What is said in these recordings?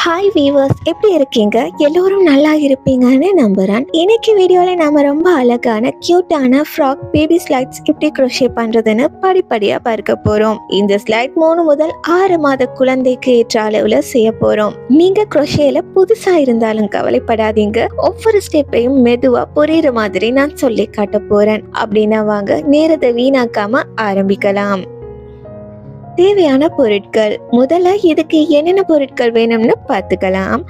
Hi viewers, எப்படி இருக்கீங்க? எல்லோரும் நல்லா இருப்பீங்கன்னு நம்புகிறேன். இன்னைக்கு வீடியோவில் நாம் ரொம்ப அழகான க்யூட்டான ஃப்ராக் பேபி ஸ்லைட்ஸ் எப்படி க்ரோஷே பண்ணுறதுன்னு படிப்படியாக பார்க்க போகிறோம். இந்த ஸ்லைட் 3 முதல் 6 மாத குழந்தைக்கு ஏற்ற அளவில் செய்ய போகிறோம். நீங்கள் க்ரோஷேல புதுசாக இருந்தாலும் கவலைப்படாதீங்க. ஒவ்வொரு ஸ்டெப்பையும் மெதுவாக புரியுற மாதிரி நான் சொல்லி காட்ட போகிறேன். அப்படின்னா வாங்க நேரத்தை வீணாக்காம ஆரம்பிக்கலாம். தேவையான பொருட்கள். முதல்ல இதுக்கு என்னென்ன பொருட்கள் வேணும்னு பார்த்துக்கலாம்.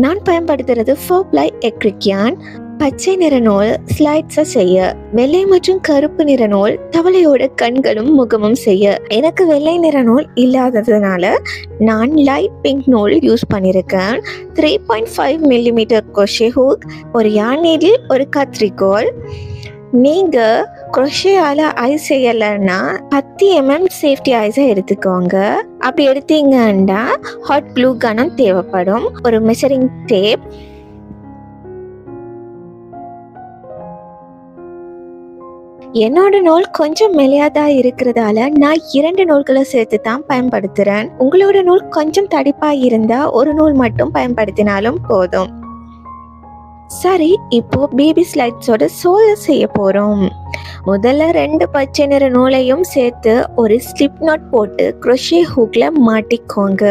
நான் பயன்படுத்துறது 4-ply acrylic yarn, பச்சை நிற நூல் ஸ்லைட்ஸை செய்ய, வெள்ளை மற்றும் கருப்பு நிற நூல் தவளையோட கண்களும் முகமும் செய்ய. எனக்கு வெள்ளை நிற நூல் இல்லாததுனால நான் லைட் பிங்க் நூல் யூஸ் பண்ணியிருக்கேன். 3.5 mm crochet hook, ஒரு yarn needle, ஒரு கத்திரிக்கோல். நீங்கள் க்ரோஷேயால் ஐஸ் செய்யலைன்னா 10 mm சேஃப்டி ஐஸை எடுத்துக்கோங்க. அப்படி எடுத்தீங்கன்னா ஹாட் க்ளூ கனம் தேவைப்படும். ஒரு மெஷரிங் டேப், என்னோட நூல் கொஞ்சம் மெலியாதா இருக்கிறதால நான் 2 நூல்களை சேர்த்து தான் பயன்படுத்துகிறேன். உங்களோட நூல் கொஞ்சம் தடிப்பாக இருந்தால் ஒரு நூல் மட்டும் பயன்படுத்தினாலும் போதும். சரி, இப்போ பேபி ஸ்லைட்ஸோட சோலை செய்ய போகிறோம். முதல்ல 2 பச்சை நிற நூலையும் சேர்த்து ஒரு ஸ்லிப் நாட் போட்டு க்ரோஷே ஹூக்ல மாட்டிக்கோங்க.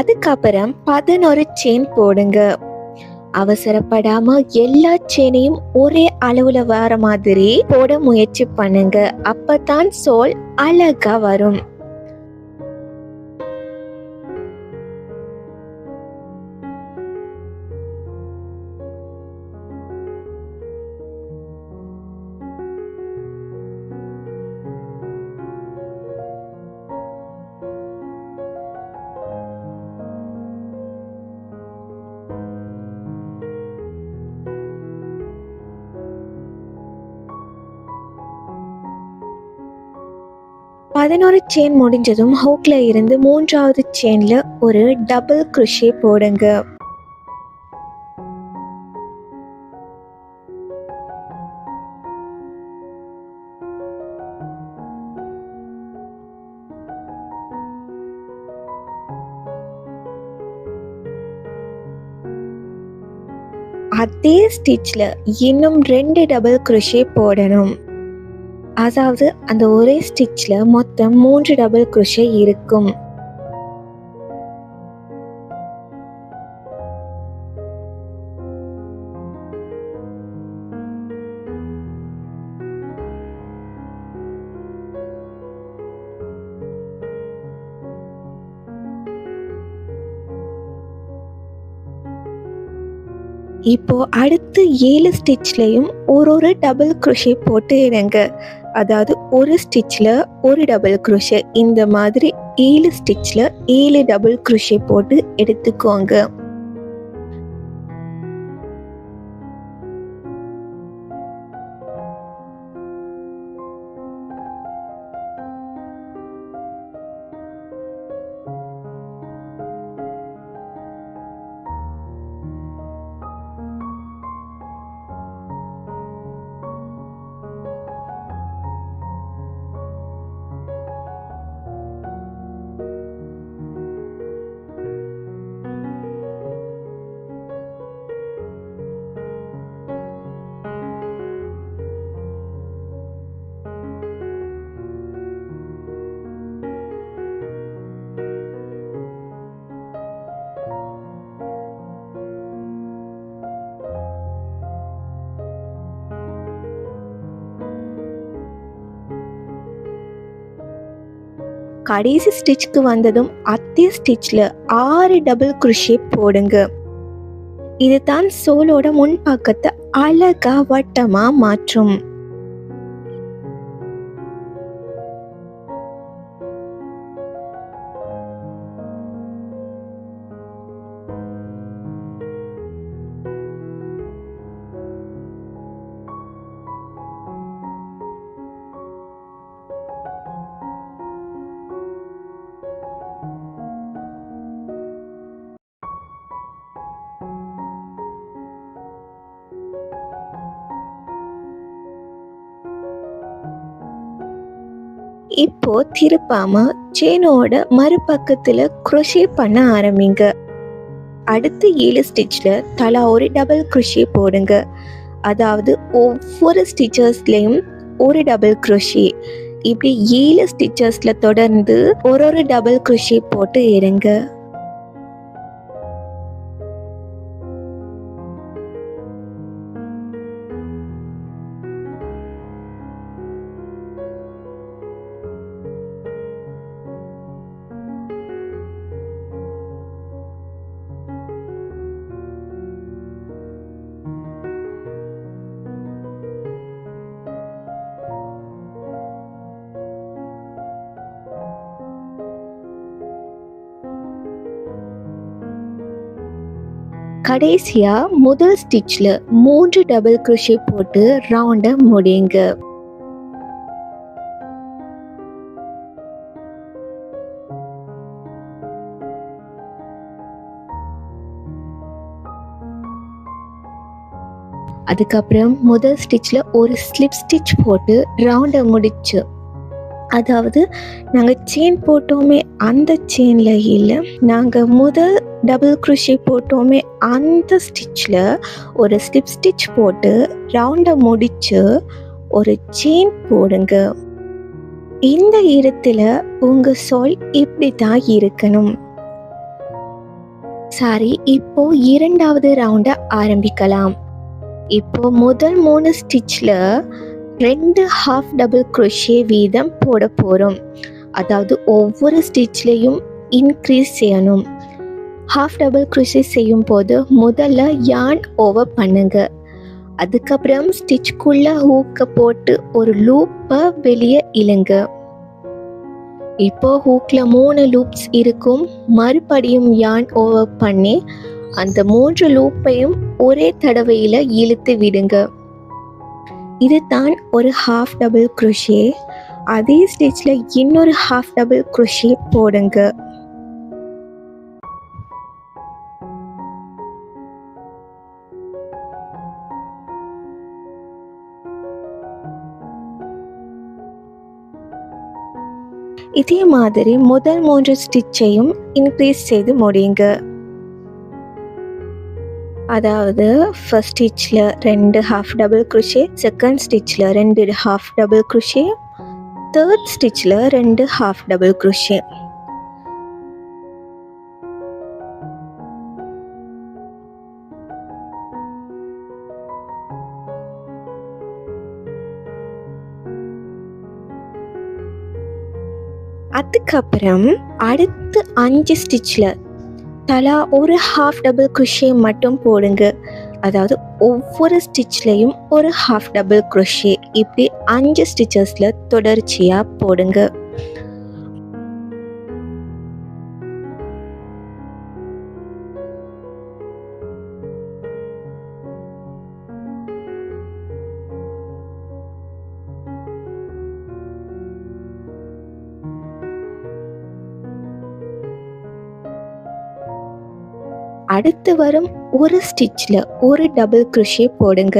அதுக்கப்புறம் 11 செயின் போடுங்க. அவசரப்படாம எல்லா செயினையும் ஒரே அளவுல வர மாதிரி போட முயற்சி பண்ணுங்க. அப்பதான் சோல் அழகா வரும். பதினொரு செயின் முடிஞ்சதும் ஹூக்ல இருந்து 3வது செயின்ல ஒரு டபுள் க்ரோஷே போடுங்க. அதே ஸ்டிச்ல இன்னும் 2 டபுள் க்ரோஷே போடணும். அதாவது அந்த ஒரே ஸ்டிச்ல மொத்தம் 3 டபுள் க்ரோஷே இருக்கும். இப்போ அடுத்து 7 ஸ்டிச்லையும் ஒரு டபுள் க்ரோஷே போட்டு இடுங்க. அதாவது ஒரு ஸ்டிச்ல ஒரு டபுள் க்ரோஷே, இந்த மாதிரி 7 ஸ்டிச்ல 7 டபுள் க்ரோஷே போட்டு எடுத்துக்கோங்க. கடைசி ஸ்டிச்சுக்கு வந்ததும் அதே ஸ்டிச்ல 6 டபுள் க்ரோஷே போடுங்க. இதுதான் சோலோட முன்பக்கத்தை அழகா வட்டமா மாற்றும். இப்போ திருப்பாம செயினோட மறுபக்கத்துல crochet பண்ண ஆரம்பிங்க. அடுத்த 7 ஸ்டிச்ல தலா ஒரு டபுள் crochet போடுங்க. அதாவது ஒவ்வொரு ஸ்டிச்சஸ்லயும் ஒரு டபுள் crochet. இப்படி 7 ஸ்டிச்சஸ்ல தொடர்ந்து ஒரு டபுள் crochet போட்டு இருங்க. கடைசியா முதல் ஸ்டிச்ல 3 டபுள் crochet போட்டு ரவுண்ட முடிங்க. அதுக்கப்புறம் முதல் ஸ்டிச்ல ஒரு ஸ்லிப் ஸ்டிச் போட்டு ரவுண்ட முடிச்சு, அதாவது நாங்கள் செயின் போட்டோமே அந்த செயின்ல இல்லை, நாங்கள் முதல் டபுள் crochet போட்டோமே அந்த ஸ்டிச்சில் ஒரு ஸ்லிப் ஸ்டிச் போட்டு ரவுண்டை முடிச்சு ஒரு செயின் போடுங்க. இந்த இடத்துல உங்கள் சொல் இப்படி தான் இருக்கணும். சரி, இப்போ இரண்டாவது ரவுண்டை ஆரம்பிக்கலாம். இப்போ முதல் 3 ஸ்டிச்சில் 2 ஹாஃப் டபுள் crochet வீதம் போட போகிறோம். அதாவது ஒவ்வொரு ஸ்டிச்லேயும் இன்க்ரீஸ் செய்யணும். ஹாஃப் டபுள் crochet செய்யும் போது முதல்ல yarn ஓவர் பண்ணுங்க. அதுக்கப்புறம் ஸ்டிச்சுக்குள்ளே ஹூக்கை போட்டு ஒரு லூப்பை வெளியே இழுங்க. இப்போ ஹூக்கில் 3 லூப்ஸ் இருக்கும். மறுபடியும் yarn ஓவர் பண்ணி அந்த 3 லூப்பையும் ஒரே தடவையில் இழுத்து விடுங்க. இதுதான் ஒரு ஹாஃப் டபுள் crochet. அதே ஸ்டிச்சில் இன்னொரு ஹாஃப் டபுள் crochet போடுங்க. இதே மாதிரி முதல் 3 ஸ்டிச்சையும் இன்க்ரீஸ் செய்து முடியுங்க. அதாவது ஃபர்ஸ்ட் ஸ்டிச்சில் 2 ஹாஃப் டபுள் crochet, செகண்ட் ஸ்டிச்சில் 2 ஹாஃப் டபுள் crochet, தேர்ட் ஸ்டிச்சில் 2 ஹாஃப் டபுள் crochet. அதுக்கப்புறம் அடுத்து 5 ஸ்டிச்சில் தலா ஒரு ஹாஃப் டபுள் crochet மட்டும் போடுங்க. அதாவது ஒவ்வொரு ஸ்டிச்லேயும் ஒரு ஹாஃப் டபுள் crochet. இப்படி 5 ஸ்டிச்சஸில் தொடர்ச்சியாக போடுங்க. அடுத்து வரும் ஒரு ஸ்டிச்சில் ஒரு டபுள் crochet போடுங்க.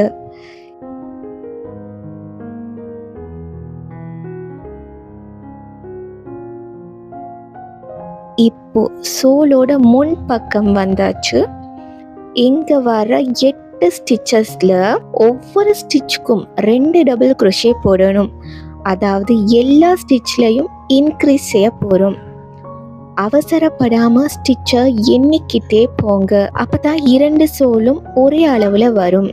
இப்போ சோலோட முன் பக்கம் வந்தாச்சு. இங்க வர 8 ஸ்டிச்சஸ்ல ஒவ்வொரு ஸ்டிச்சுக்கும் 2 டபுள் crochet போடணும். அதாவது எல்லா ஸ்டிச்லையும் இன்க்ரீஸ் செய்ய போகிறோம். அவசரப்படாம ஸ்டிச்சை எண்ணிக்கிட்டே போங்க. அப்பதான் 2 சோலும் ஒரே அளவுல வரும்.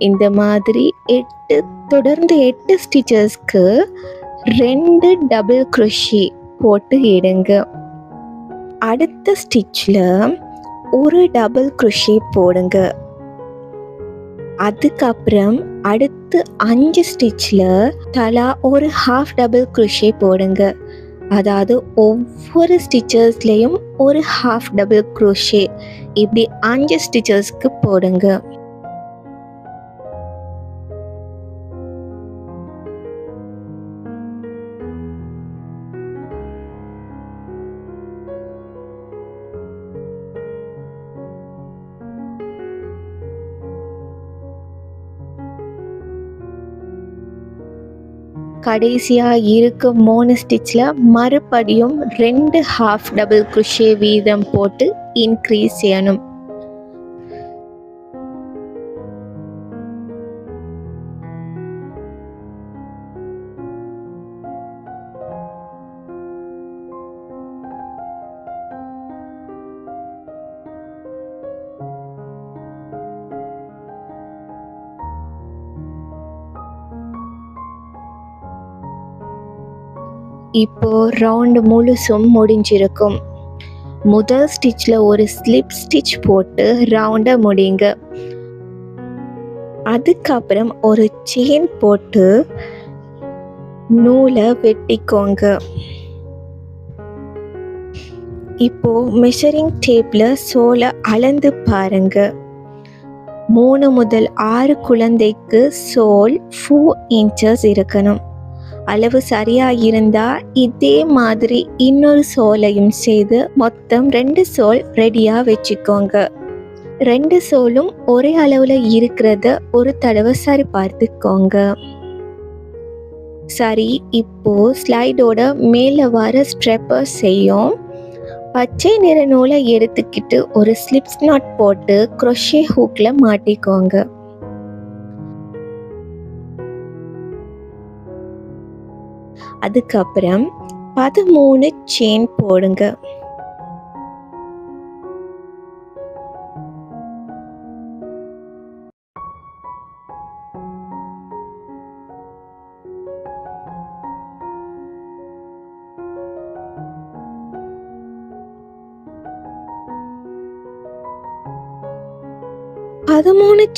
இந்த மாதிரி தொடர்ந்து 8 ஸ்டிச்சஸ்க்கு 2 டபுள் crochet போட்டு எடுங்க. அடுத்த ஸ்டிச்சில் ஒரு டபுள் crochet போடுங்க. அதுக்கப்புறம் அடுத்து 5 ஸ்டிச்சில் தலா ஒரு ஹாஃப் டபுள் crochet போடுங்க. அதாவது ஒவ்வொரு ஸ்டிச்சஸ்லேயும் ஒரு ஹாஃப் டபுள் crochet, இப்படி 5 ஸ்டிச்சஸ்க்கு போடுங்க. கடைசியாக இருக்க 3 ஸ்டிச்சில் மறுபடியும் 2 ஹாஃப் டபுள் crochet வீதம் போட்டு இன்க்ரீஸ் செய்யணும். இப்போ ரவுண்டு முழுசும் முடிஞ்சிருக்கும். முதல் ஸ்டிச்சில் ஒரு ஸ்லிப் ஸ்டிச் போட்டு ரவுண்டை முடிங்க. அதுக்கப்புறம் ஒரு செயின் போட்டு நூலை வெட்டிக்கோங்க. இப்போ மெஷரிங் டேப்பில் சோலை அளந்து பாருங்க. 3 முதல் 6 குழந்தைக்கு சோல் 4 inches இருக்கணும். அளவு சரியா இருந்தா இதே மாதிரி இன்னொரு சோலையும் செய்து மொத்தம் 2 சோல் ரெடியா வச்சுக்கோங்க. 2 சோலும் ஒரே அளவுல இருக்கிறத ஒரு தடவை சரி பார்த்துக்கோங்க. சரி, இப்போ ஸ்லைடோட மேல வர ஸ்ட்ரெப்பர் செய்யும். பச்சை நிற நூலை எடுத்துக்கிட்டு ஒரு ஸ்லிப் நாட் போட்டு crochet ஹூக்ல மாட்டிக்கோங்க. அதுக்கப்புறம் 13 செயின் போடுங்க.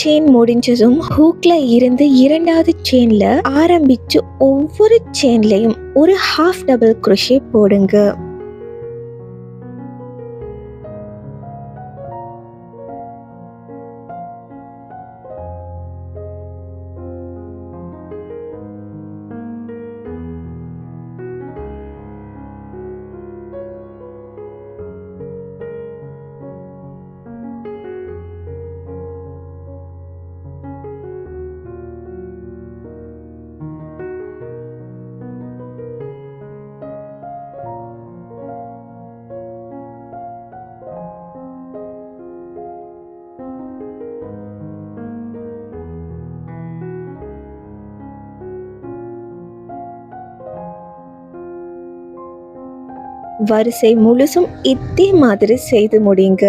செயின் முடிஞ்சதும் ஹூக்ல இருந்து 2வது செயின்ல ஆரம்பிச்சு ஒவ்வொரு செயின்லயும் ஒரு ஹாஃப் டபுள் crochet போடுங்க. வரிசை முழுசும் இதே மாதிரி செய்து முடிங்க.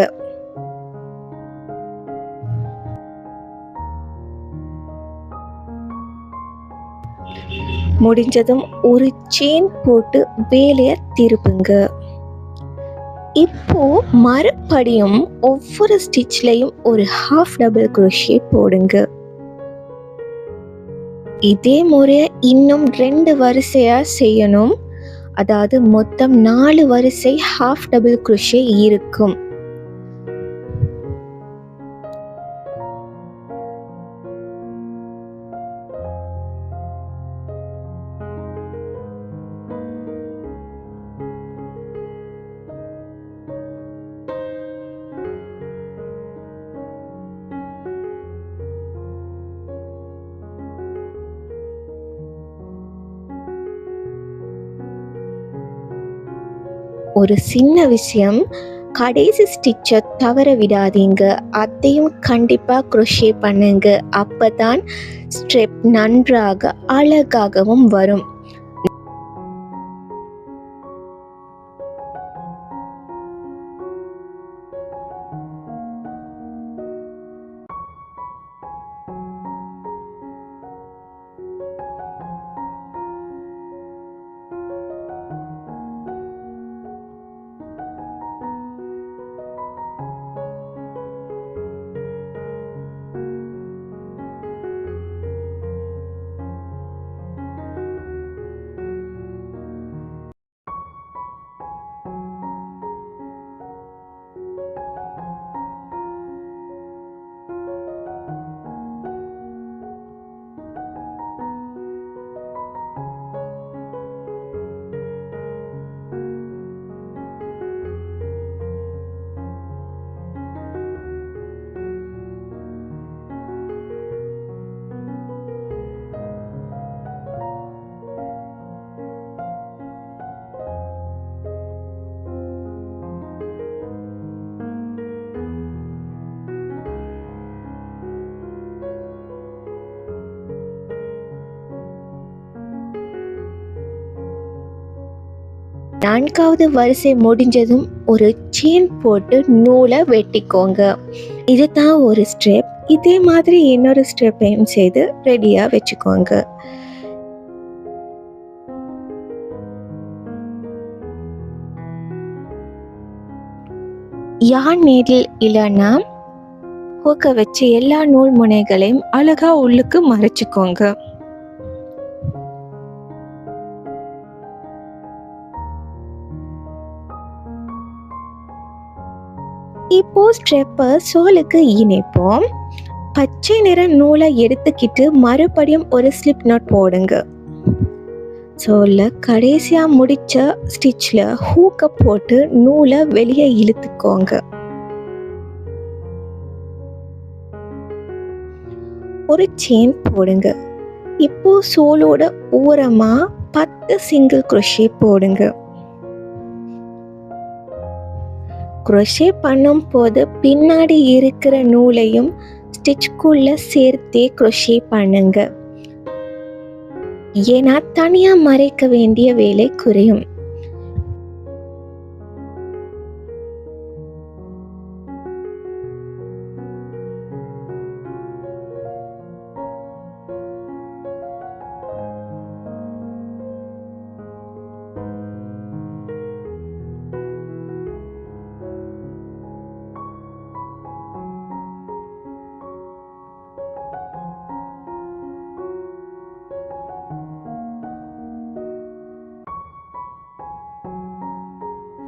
முடிஞ்சதும் ஒரு செயின் போட்டு வேலையை திருப்புங்க. இப்போ மறுபடியும் ஒவ்வொரு ஸ்டிச்லயும் ஒரு ஹாஃப் டபுள் crochet போடுங்க. இதே முறையை இன்னும் 2 வரிசையா செய்யணும். அதாவது மொத்தம் 4 வரிசை ஹாஃப் டபுள் crochet இருக்கும். ஒரு சின்ன விஷயம், கடைசி ஸ்டிச்சை தவற விடாதீங்க. அதையும் கண்டிப்பாக crochet பண்ணுங்க. அப்பதான் ஸ்ட்ரெப் நன்றாக அழகாகவும் வரும். 4வது வரிசை முடிஞ்சதும் ஒரு செயின் போட்டு நூலை வெட்டிக்கோங்க. இதுதான் ஒரு ஸ்டெப். இதே மாதிரி இன்னொரு ஸ்டெப்பையும் செய்து ரெடியாக வச்சுக்கோங்க. யான் நீடில் இல்லைன்னா ஹூக்கை வச்சு எல்லா நூல் முனைகளையும் அழகா உள்ளுக்கு மறைச்சிக்கோங்க. இப்போ ஸ்ட்ரெப்பை சோலுக்கு இணைப்போம். பச்சை நிற நூலை எடுத்துக்கிட்டு மறுபடியும் ஒரு ஸ்லிப் நாட் போடுங்க. சோலில் கடைசியாக முடிச்ச ஸ்டிச்சில் ஹூக்கை போட்டு நூலை வெளியே இழுத்துக்கோங்க. ஒரு செயின் போடுங்க. இப்போ சோலோட ஓரமாக 10 சிங்கிள் crochet போடுங்க. crochet பண்ணும் போது பின்னாடி இருக்கிற நூலையும் ஸ்டிச்சுக்குள்ள சேர்த்தே crochet பண்ணுங்க. ஏன்னா தனியா மறைக்க வேண்டிய வேலை குறையும்.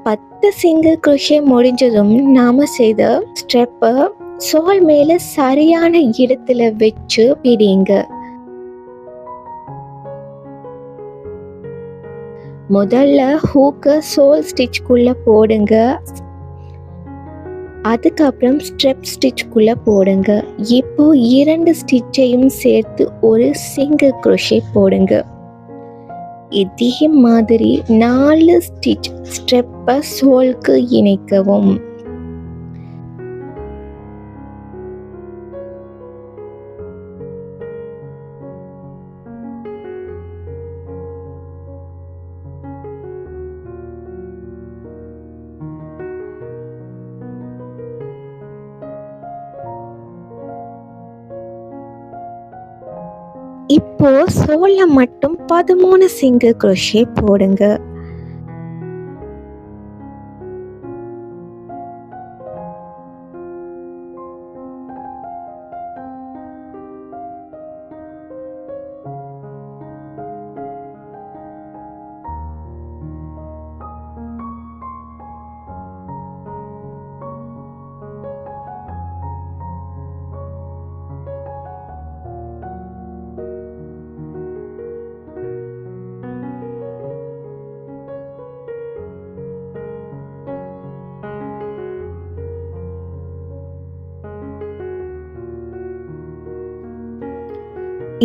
பத்து சிங்கிள் crochet முடிஞ்சதும் நாம செய்த ஸ்டெப்பை சோல் மேல சரியான இடத்துல வச்சு பிடிங்க. முதல்ல ஹூக்க சோல் ஸ்டிச்சுக்குள்ள போடுங்க. அதுக்கப்புறம் ஸ்ட்ரெப் ஸ்டிச்சுக்குள்ள போடுங்க. இப்போ 2 ஸ்டிச்சையும் சேர்த்து ஒரு சிங்கிள் crochet போடுங்க. இதே மாதிரி 4 ஸ்டிச் ஸ்ட்ரெப்பை சோலுக்கு இணைக்கவும். இப்போ சோல்ல மட்டும் 13 சிங்கிள் crochet போடுங்க.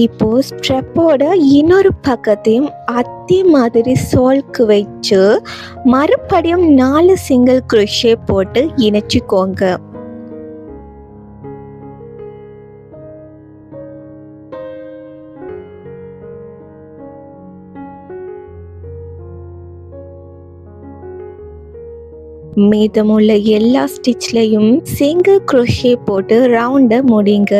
இப்போ ஸ்ட்ரெப்போட இன்னொரு பக்கத்தையும் அதே மாதிரி சோல்க்கு வச்சு மறுபடியும் 4 சிங்கிள் crochet போட்டு இணைச்சிக்கோங்க. மீதமுள்ள எல்லா ஸ்டிச்லையும் சிங்கிள் crochet போட்டு ரவுண்டை முடிங்க.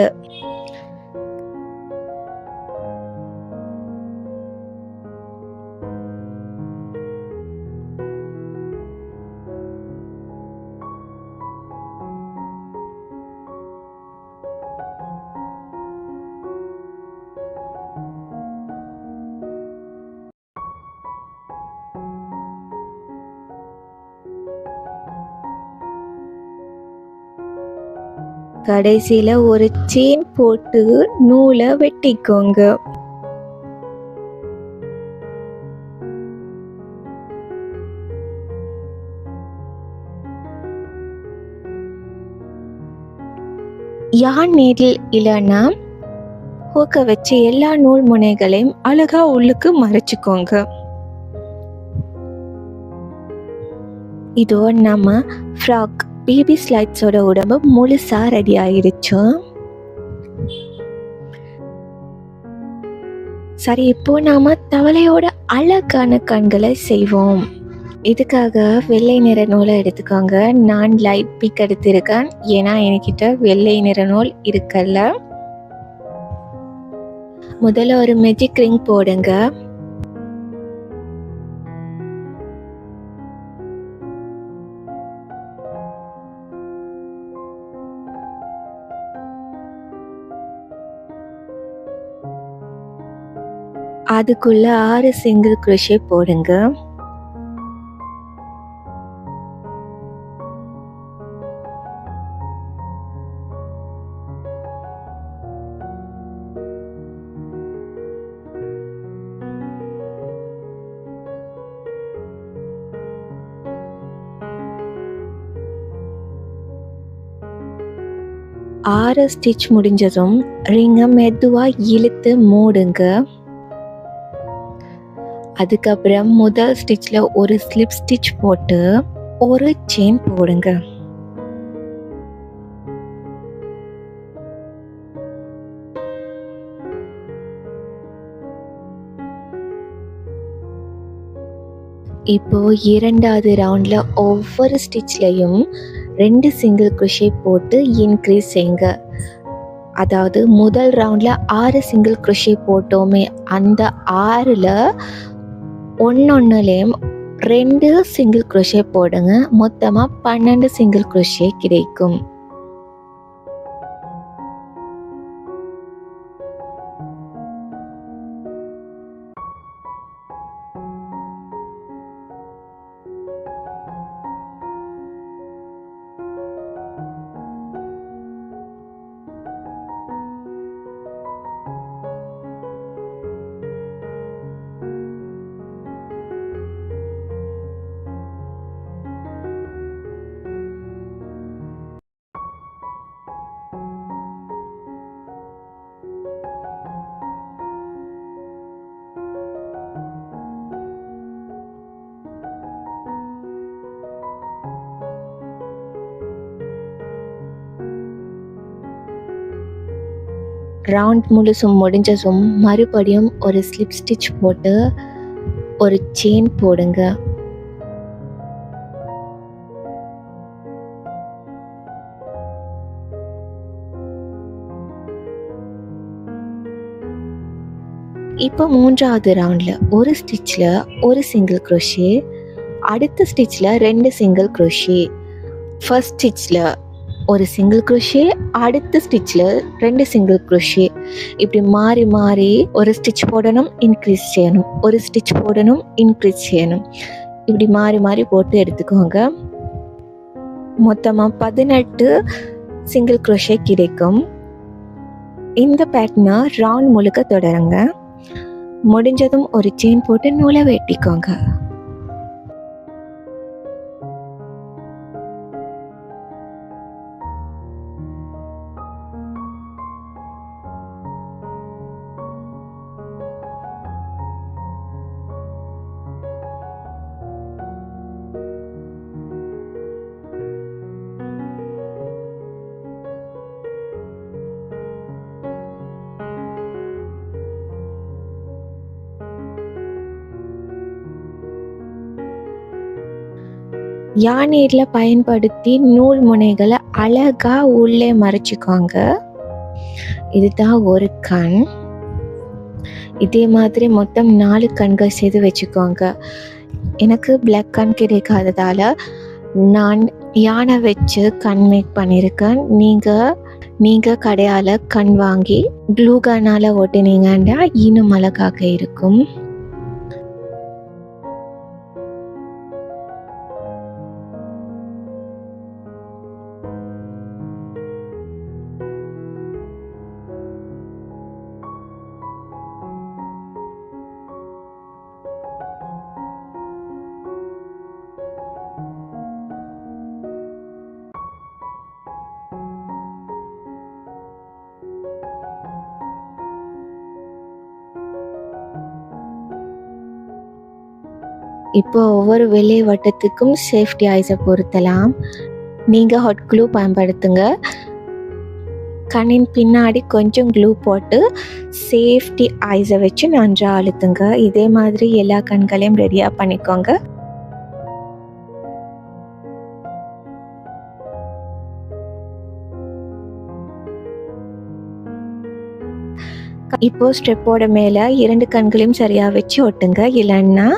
கடைசியில ஒரு செயின் போட்டு நூலை வெட்டிக்கோங்க. யான் நீடில் இல்லைன்னா ஹூக்க வச்சு எல்லா நூல் முனைகளையும் அழகா உள்ளுக்கு மறைச்சிக்கோங்க. இதோ நம்ம ஃப்ராக் பேபி ஸ்லைட்ஸோட உடம்பு முழுசா ரெடி ஆயிடுச்சு. சரி, இப்போ நாம தவளையோட அழகான கண்களை செய்வோம். இதுக்காக வெள்ளை நிற நூலை எடுத்துக்கோங்க. நான் லைட் பிங்க் எடுத்திருக்கேன், ஏன்னா என்கிட்ட வெள்ளை நிற நூல் இருக்கல்ல. முதல்ல ஒரு மேஜிக் ரிங் போடுங்க. அதுக்குள்ள 6 சிங்கிள் crochet போடுங்க. ஆறு ஸ்டிச் முடிஞ்சதும் ரிங்கை மெதுவா இழுத்து மூடுங்க. அதுக்கப்புறம் முதல் ஸ்டிச்ல ஒரு ஸ்லிப் ஸ்டிச் போட்டு ஒரு செயின் போடுங்க. இப்போ இரண்டாவது ரவுண்ட்ல ஒவ்வொரு ஸ்டிச்லையும் 2 சிங்கிள் crochet போட்டு இன்க்ரீஸ் செய்யுங்க. அதாவது முதல் ரவுண்ட்ல 6 சிங்கிள் crochet போட்டோமே, அந்த 6ல ஒன்னொன்னுலேயும் 2 சிங்கிள் crochet போடுங்க. மொத்தமா 12 சிங்கிள் crochet கிடைக்கும். ரவுண்ட் முழுசும் முடிஞ்சதும் மறுபடியும் ஒரு ஸ்லிப் ஸ்டிச் போட்டு ஒரு செயின் போடுங்க. இப்போ மூன்றாவது ரவுண்ட்ல ஒரு ஸ்டிச்ல ஒரு சிங்கிள் crochet, அடுத்த ஸ்டிச்ல 2 சிங்கிள் crochet. ஃபர்ஸ்ட் ஸ்டிச்ல ஒரு சிங்கிள் crochet, அடுத்த ஸ்டிச்ல 2 சிங்கிள் crochet. இப்படி மாறி மாறி ஒரு ஸ்டிச் போடணும், இன்க்ரீஸ் செய்யணும், ஒரு ஸ்டிச் போடணும், இன்க்ரீஸ் செய்யணும். இப்படி மாறி மாறி போட்டு எடுத்துக்கோங்க. மொத்தமாக 18 சிங்கிள் crochet கிடைக்கும். இந்த பேட்டர்னை ரவுண்ட் முழுக்க தொடருங்க. முடிஞ்சதும் ஒரு செயின் போட்டு நூலை வெட்டிக்கோங்க. யானீரில் பயன்படுத்தி நூல் முனைகளை அழகா உள்ளே மறைச்சிக்கோங்க. இதுதான் ஒரு கண். இதே மாதிரி மொத்தம் 4 கண்கள் செய்து வச்சுக்கோங்க. எனக்கு பிளாக் கண் கிடைக்காததால நான் யானை வச்சு கண் மேக் பண்ணியிருக்கேன். நீங்கள் கடையால் கண் வாங்கி க்ளூகனால் ஒட்டினீங்கன்னா இன்னும் அழகாக இருக்கும். இப்போ ஒவ்வொரு வெள்ளை வட்டத்துக்கும் சேஃப்டி ஐஸை பொருத்தலாம். நீங்கள் ஹாட் க்ளூ பயன்படுத்துங்க. கண்ணின் பின்னாடி கொஞ்சம் க்ளூ போட்டு சேஃப்டி ஐஸை வச்சு நன்றாக அழுத்துங்க. இதே மாதிரி எல்லா கண்களையும் ரெடியாக பண்ணிக்கோங்க. இப்போ ஸ்ட்ரெப்போட மேலே 2 கண்களையும் சரியாக வச்சு ஒட்டுங்க. இல்லைன்னா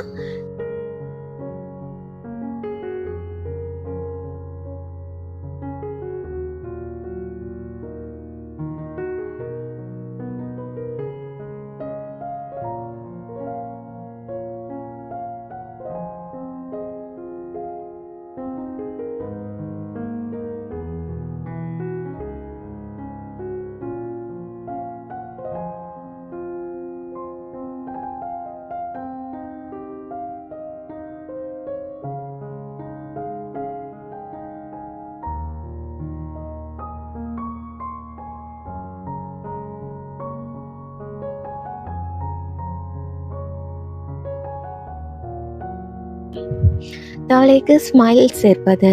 தலைக்கு ஸ்மைல் சேர்ப்பது.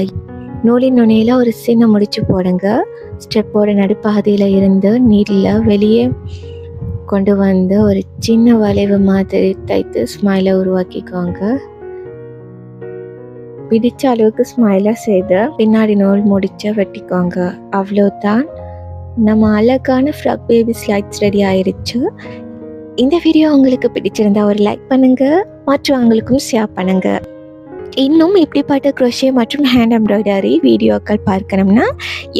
நூலின் நுனியில் ஒரு சின்ன முடிச்சு போடுங்க. ஸ்டெப்போட நடுப்பாதையில் இருந்து நீடில் வெளியே கொண்டு வந்து ஒரு சின்ன வளைவு மாதிரி தைத்து ஸ்மைலை உருவாக்கிக்கோங்க. பிடிச்ச அளவுக்கு ஸ்மைலை செய்து பின்னாடி நூல் முடிச்சு வெட்டிக்கோங்க. அவ்வளோதான், நம்ம அழகான ஃப்ராக் பேபி ஸ்லைட்ஸ் ரெடி ஆயிடுச்சு. இந்த வீடியோ உங்களுக்கு பிடிச்சிருந்தா ஒரு லைக் பண்ணுங்க, மற்றவங்களுக்கும் ஷேர் பண்ணுங்க. இன்னும் இப்படிப்பட்ட குரோஷே மற்றும் ஹேண்ட் எம்ப்ராய்டரி வீடியோக்கள் பார்க்கணும்னா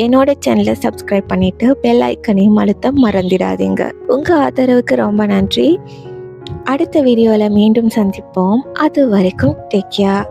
என்னோட சேனலை சப்ஸ்கிரைப் பண்ணிவிட்டு பெல் ஐக்கனையும் அழுத்த மறந்துடாதீங்க. உங்கள் ஆதரவுக்கு ரொம்ப நன்றி. அடுத்த வீடியோவில் மீண்டும் சந்திப்போம். அது வரைக்கும் டேக் கேர்.